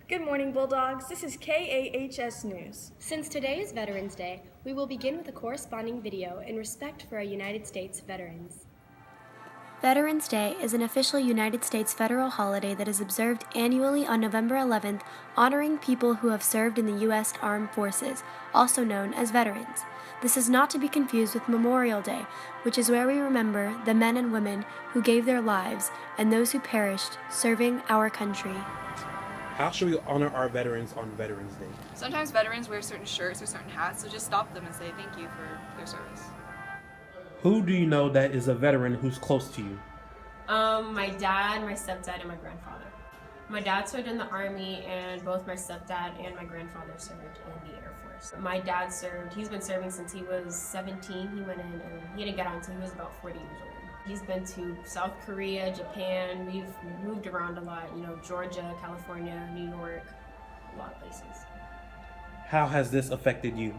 Good morning, Bulldogs. This is KAHS News. Since today is Veterans Day, we will begin with a corresponding video in respect for our United States veterans. Veterans Day is an official United States federal holiday that is observed annually on November 11th, honoring people who have served in the U.S. Armed Forces, also known as veterans. This is not to be confused with Memorial Day, which is where we remember the men and women who gave their lives and those who perished serving our country. How should we honor our veterans on Veterans Day? Sometimes veterans wear certain shirts or certain hats, so just stop them and say thank you for their service. Who do you know that is a veteran who's close to you? My dad, my stepdad, and my grandfather. My dad served in the Army, and both my stepdad and my grandfather served in the Air Force. My dad served, he's been serving since he was 17. He went in and he didn't get out until he was about 40 years old. He's been to South Korea, Japan, we've moved around a lot, Georgia, California, New York, a lot of places. How has this affected you?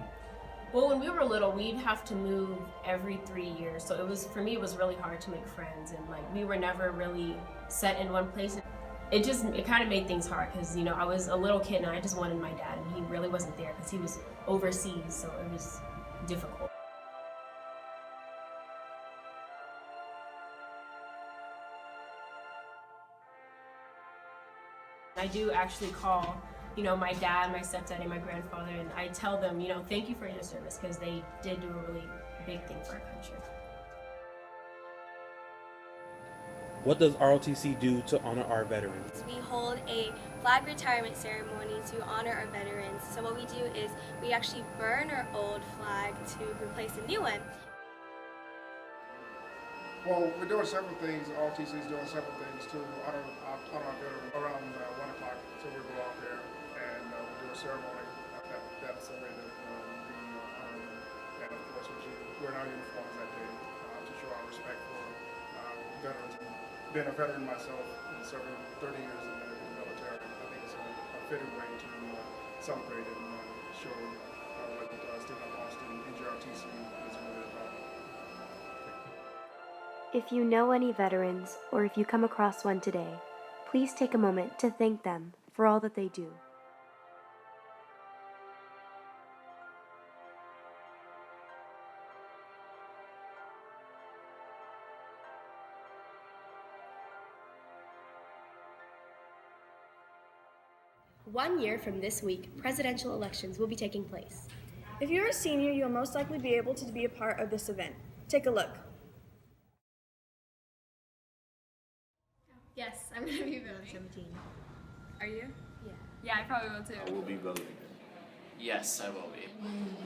Well, when we were little, we'd have to move every 3 years. So for me, it was really hard to make friends, and we were never really set in one place. It kind of made things hard because, I was a little kid and I just wanted my dad, and he really wasn't there because he was overseas, so it was difficult. I do actually call my dad, my stepdad, and my grandfather, and I tell them, thank you for your service, because they did do a really big thing for our country. What does ROTC do to honor our veterans? We hold a flag retirement ceremony to honor our veterans. So what we do is we actually burn our old flag to replace a new one. Well, we're doing several things. ROTC is doing several things to honor our veterans around 1 o'clock. So we'll go out there and we'll do a ceremony that's a way that we honor them. And of course, we're in our uniforms that day to show our respect for veterans. And being a veteran myself and serving 30 years in the military, I think it's a fitting way to celebrate and show what Stephen Austin and GRTC is really about. If you know any veterans, or if you come across one today, please take a moment to thank them for all that they do. One year from this week, presidential elections will be taking place. If you're a senior, you'll most likely be able to be a part of this event. Take a look. Yes, I'm going to be voting. 17. Are you? Yeah. Yeah, I probably will too. I will be voting. Yes, I will be.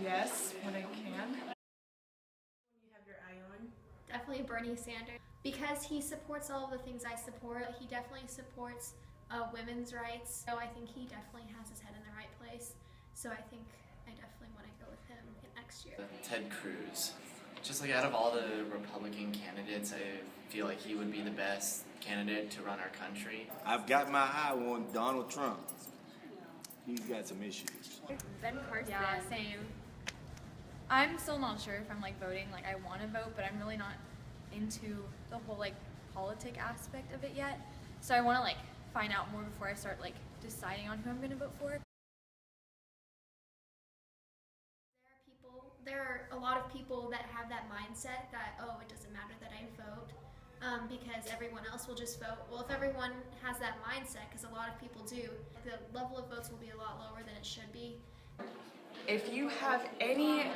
Yes, when I can. You have your eye on? Definitely Bernie Sanders. Because he supports all of the things I support. He definitely supports women's rights. So I think he definitely has his head in the right place. So I think I definitely want to go with him next year. Ted Cruz. Just out of all the Republican candidates, I feel like he would be the best candidate to run our country. I've got my eye on Donald Trump. He's got some issues. Ben Carson. Yeah, same. I'm still not sure if I'm voting. I want to vote, but I'm really not into the whole politic aspect of it yet. So I want to find out more before I start deciding on who I'm going to vote for. There are a lot of people that have that mindset that, oh, it doesn't matter that I vote because everyone else will just vote. Well, if everyone has that mindset, because a lot of people do, the level of votes will be a lot lower than it should be. If you have any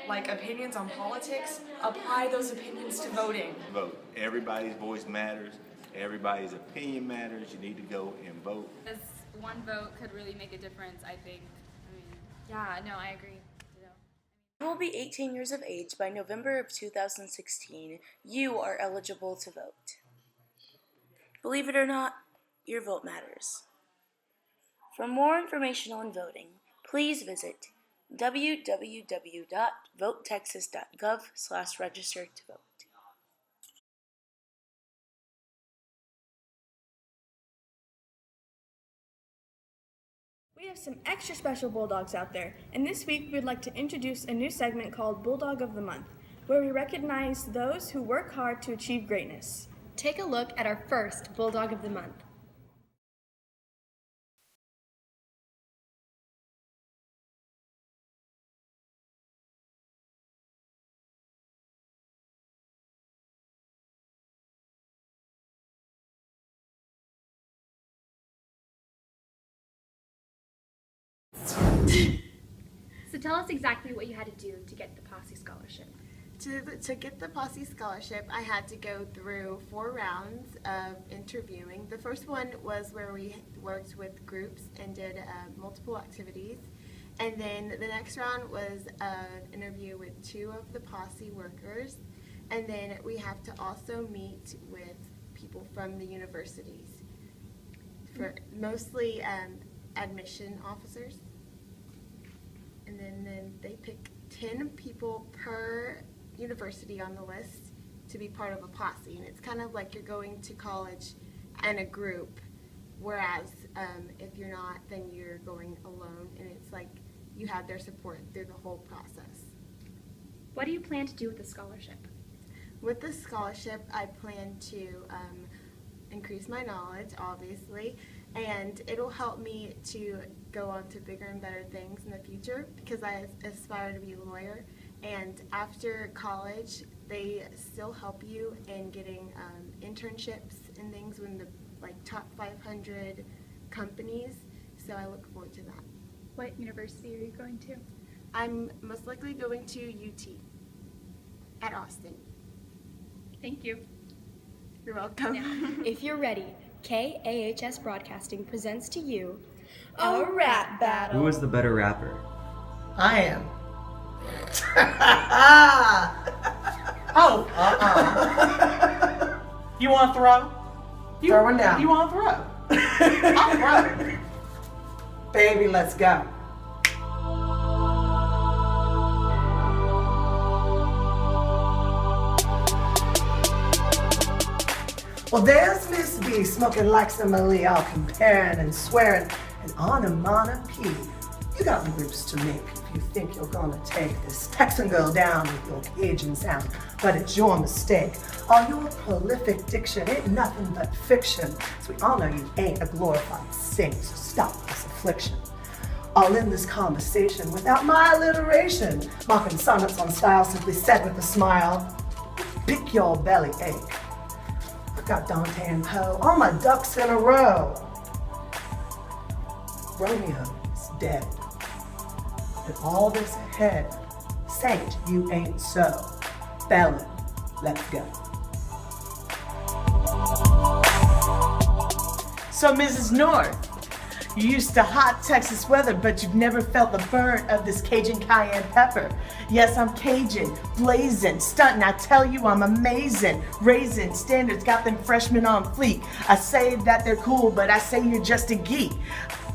opinions on politics, apply those opinions to voting. Vote. Everybody's voice matters. Everybody's opinion matters. You need to go and vote. Because one vote could really make a difference, I think. Yeah, no, I agree. You will be 18 years of age by November of 2016. You are eligible to vote. Believe it or not, your vote matters. For more information on voting, please visit www.votetexas.gov/register-to-vote. We have some extra special Bulldogs out there, and this week we'd like to introduce a new segment called Bulldog of the Month, where we recognize those who work hard to achieve greatness. Take a look at our first Bulldog of the Month. So tell us exactly what you had to do to get the Posse Scholarship. To get the Posse Scholarship, I had to go through 4 rounds of interviewing. The first one was where we worked with groups and did multiple activities. And then the next round was an interview with 2 of the Posse workers. And then we have to also meet with people from the universities, for mostly admission officers. And then they pick 10 people per university on the list to be part of a posse, and it's kind of like you're going to college in a group, whereas if you're not, then you're going alone, and it's like you have their support through the whole process. What do you plan to do with the scholarship? With the scholarship, I plan to increase my knowledge, obviously, and it'll help me to go on to bigger and better things in the future, because I aspire to be a lawyer. And after college, they still help you in getting internships and things in the top 500 companies. So I look forward to that. What university are you going to? I'm most likely going to UT at Austin. Thank you. You're welcome. If you're ready, KAHS Broadcasting presents to you a rap battle. Who is the better rapper? I am. You want to throw? Throw one down. You want to throw? I'll throw. Baby, let's go. Well, there's Miss B smoking like some Malay, all comparing and swearing and onomatopoeia. You got moves to make if you think you're gonna take this Texan girl down with your Cajun sound, but it's your mistake. All your prolific diction ain't nothing but fiction, so we all know you ain't a glorified saint, so stop this affliction. All in this conversation without my alliteration, mocking sonnets on style simply said with a smile. Pick your belly ache. I got Dante and Poe, all my ducks in a row. Romeo is dead. And all this ahead, Saint, you ain't so. Bellin, let's go. So, Mrs. North, you used to hot Texas weather, but you've never felt the burn of this Cajun cayenne pepper. Yes, I'm Cajun, blazing, stunting. I tell you, I'm amazing. Raising standards, got them freshmen on fleek. I say that they're cool, but I say you're just a geek.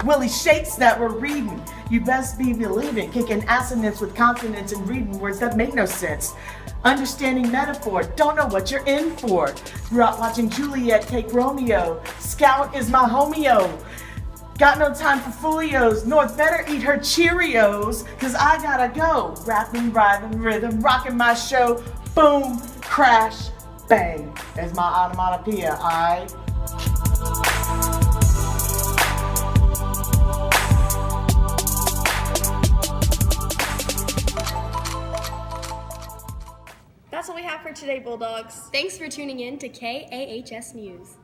Willie Shakes that we're reading. You best be believing, kicking assonance with consonants and reading words that make no sense. Understanding metaphor, don't know what you're in for. Grew up watching Juliet take Romeo. Scout is my homeo. Got no time for folios. North better eat her Cheerios, cause I gotta go. Rapping, rhything, rhythm, rocking my show. Boom, crash, bang. There's my onomatopoeia, aight? That's all we have for today, Bulldogs. Thanks for tuning in to KAHS News.